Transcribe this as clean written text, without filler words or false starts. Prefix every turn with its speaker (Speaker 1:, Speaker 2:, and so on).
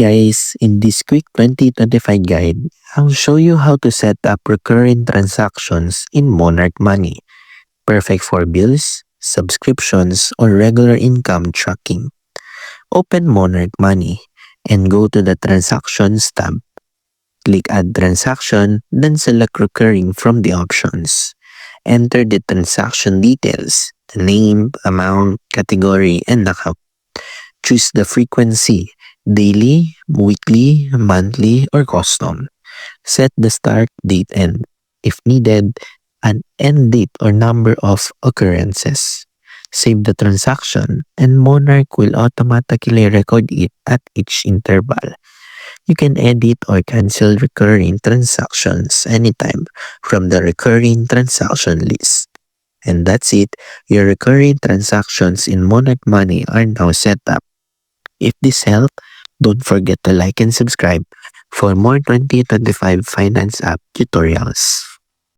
Speaker 1: Guys, in this quick 2025 guide, I'll show you how to set up recurring transactions in Monarch Money, perfect for bills, subscriptions, or regular income tracking. Open Monarch Money and go to the Transactions tab. Click Add Transaction, then select Recurring from the options. Enter the transaction details, the name, amount, category, and account. Choose the frequency, daily, weekly, monthly, or custom. Set the start date and, if needed, an end date or number of occurrences. Save the transaction and Monarch will automatically record it at each interval. You can edit or cancel recurring transactions anytime from the recurring transaction list. And that's it. Your recurring transactions in Monarch Money are now set up. If this helped, don't forget to like and subscribe for more 2025 Finance app tutorials.